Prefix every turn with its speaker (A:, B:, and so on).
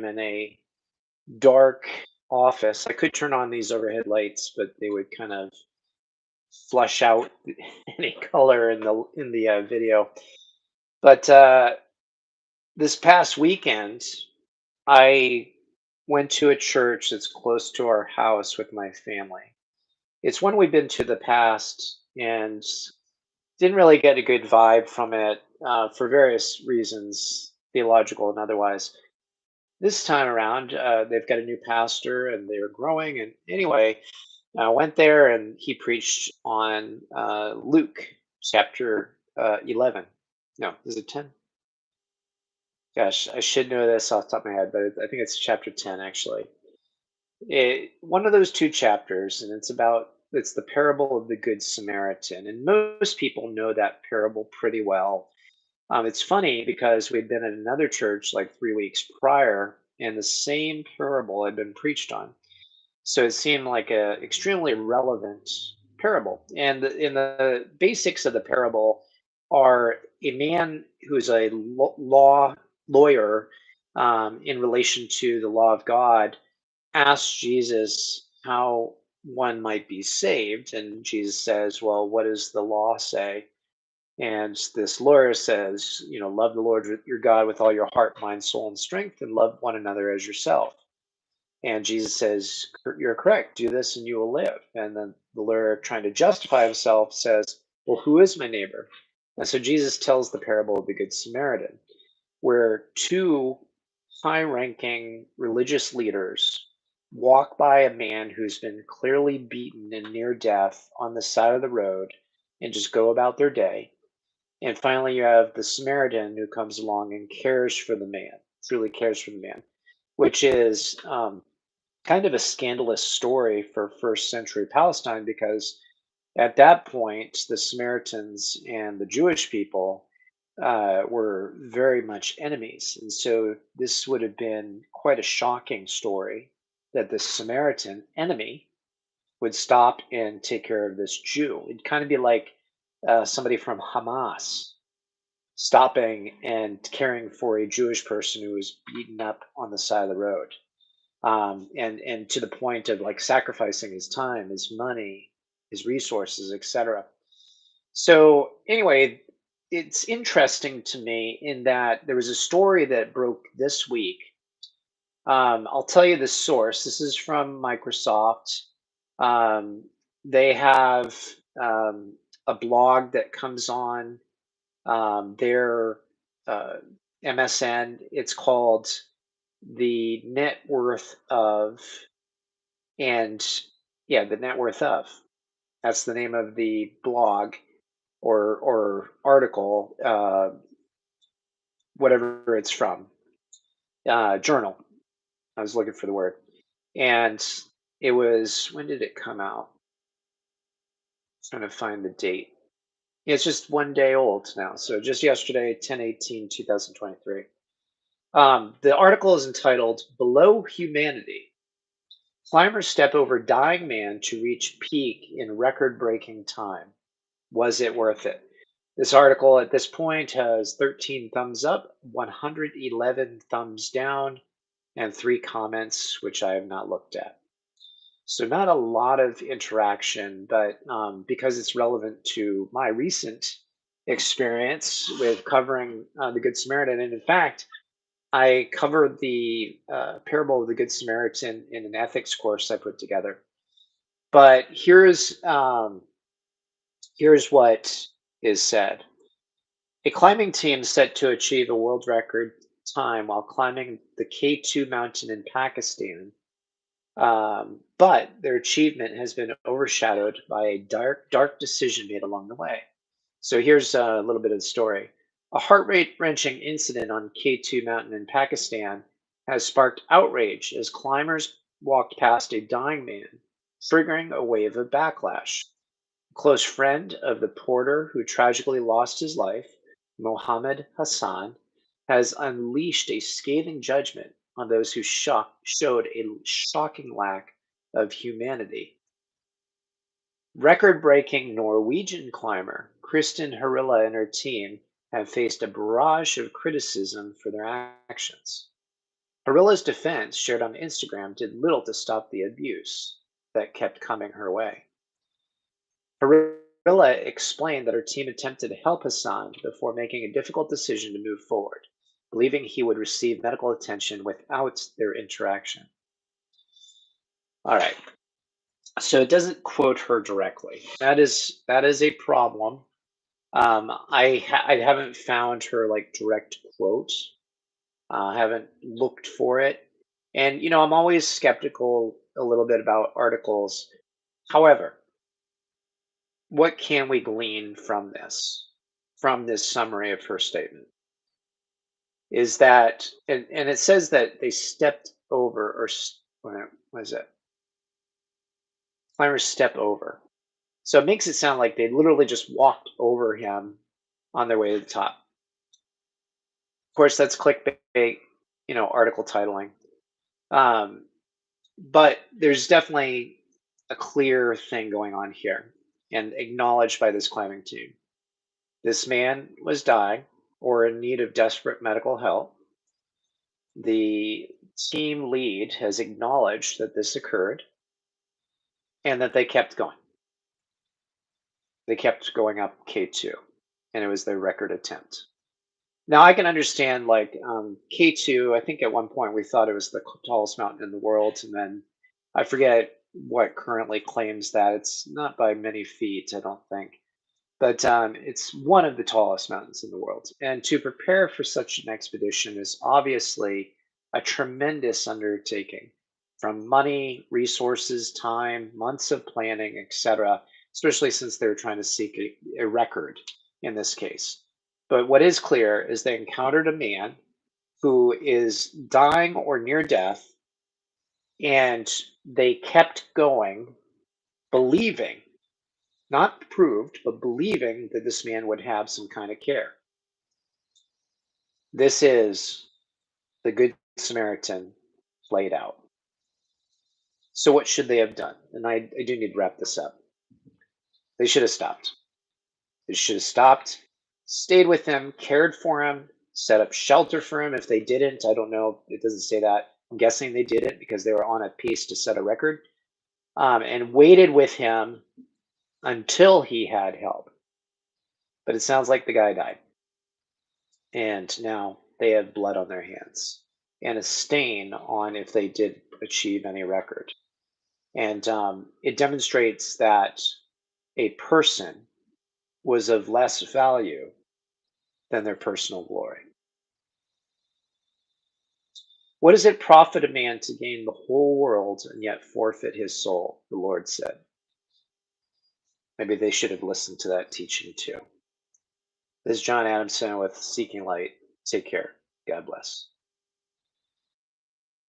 A: am in a dark office. I could turn on these overhead lights, but they would kind of flush out any color in the video. But this past weekend, I went to a church that's close to our house with my family. It's one we've been to the past and didn't really get a good vibe from it for various reasons, theological and otherwise. This time around, they've got a new pastor and they're growing. And anyway, I went there and he preached on Luke chapter 11. No, is it 10? Gosh, I should know this off the top of my head, but I think it's chapter 10 actually. One of those two chapters, and it's the parable of the Good Samaritan. And most people know that parable pretty well. It's funny because we'd been at another church like 3 weeks prior, and the same parable had been preached on. So it seemed like a extremely relevant parable. And in the basics of the parable are a man who's a lawyer in relation to the law of God asks Jesus how one might be saved, and Jesus says, "Well, what does the law say?" And this lawyer says, love the Lord your God with all your heart, mind, soul, and strength, and love one another as yourself. And Jesus says, "You're correct. Do this and you will live." And then the lawyer, trying to justify himself, says, "Well, who is my neighbor?" And so Jesus tells the parable of the Good Samaritan, where two high ranking religious leaders walk by a man who's been clearly beaten and near death on the side of the road and just go about their day. And finally, you have the Samaritan who comes along and cares for the man, truly cares for the man, which is kind of a scandalous story for first century Palestine because at that point, the Samaritans and the Jewish people were very much enemies. And so this would have been quite a shocking story that the Samaritan enemy would stop and take care of this Jew. It'd kind of be like somebody from Hamas stopping and caring for a Jewish person who was beaten up on the side of the road, and to the point of like sacrificing his time, his money, his resources, etc. So anyway, it's interesting to me in that there was a story that broke this week. I'll tell you the source. This is from Microsoft. Um, they have a blog that comes on their uh, MSN. It's called the net worth of, and yeah, the net worth of. That's the name of the blog or article, whatever it's from, journal. I was looking for the word, and it was, when did it come out? Trying to find the date. It's just one day old now, so just yesterday, 10/18/2023. The article is entitled "Below Humanity: Climbers Step Over Dying Man to Reach Peak in Record-Breaking Time. Was it worth it?" This article at this point has 13 thumbs up, 111 thumbs down, and 3 comments, which I have not looked at. So, not a lot of interaction, but because it's relevant to my recent experience with covering the Good Samaritan. And in fact, I covered the parable of the Good Samaritan in an ethics course I put together. But here's what is said. A climbing team set to achieve a world record time while climbing the K2 mountain in Pakistan, but their achievement has been overshadowed by a dark decision made along the way. So here's a little bit of the story. A heart rate wrenching incident on K2 mountain in Pakistan has sparked outrage as climbers walked past a dying man, triggering a wave of backlash. A close friend of the porter who tragically lost his life, Mohammed Hassan, has unleashed a scathing judgment on those who showed a shocking lack of humanity. Record breaking Norwegian climber Kristen Harilla and her team have faced a barrage of criticism for their actions. Harilla's defense, shared on Instagram, did little to stop the abuse that kept coming her way. Harilla explained that her team attempted to help Hassan before making a difficult decision to move forward, believing he would receive medical attention without their interaction. All right. So it doesn't quote her directly. That is a problem. I haven't found her like direct quote. Haven't looked for it, and I'm always skeptical a little bit about articles. However, what can we glean from this summary of her statement? Is that, and it says that they stepped over, or what is it? Climbers step over. So it makes it sound like they literally just walked over him on their way to the top. Of course, that's clickbait, article titling. Um, but there's definitely a clear thing going on here and acknowledged by this climbing team. This man was dying or in need of desperate medical help. The team lead has acknowledged that this occurred and that they kept going. They kept going up K2, and it was their record attempt. Now I can understand like K2. I think at one point we thought it was the tallest mountain in the world, and then I forget what currently claims that. It's not by many feet, I don't think, but it's one of the tallest mountains in the world. And to prepare for such an expedition is obviously a tremendous undertaking, from money, resources, time, months of planning, etc. Especially since they're trying to seek a record in this case. But what is clear is they encountered a man who is dying or near death, and they kept going, believing, not proved, but believing that this man would have some kind of care. This is the Good Samaritan played out. So, what should they have done? And I do need to wrap this up. They should have stopped. They should have stopped, stayed with him, cared for him, set up shelter for him. If they didn't, I don't know. It doesn't say that. I'm guessing they didn't because they were on a pace to set a record, and waited with him until he had help. But it sounds like the guy died. And now they have blood on their hands and a stain on if they did achieve any record. And it demonstrates that a person was of less value than their personal glory. What does it profit a man to gain the whole world and yet forfeit his soul? The Lord said. Maybe they should have listened to that teaching too. This is John Adamson with Seeking Light. Take care. God bless.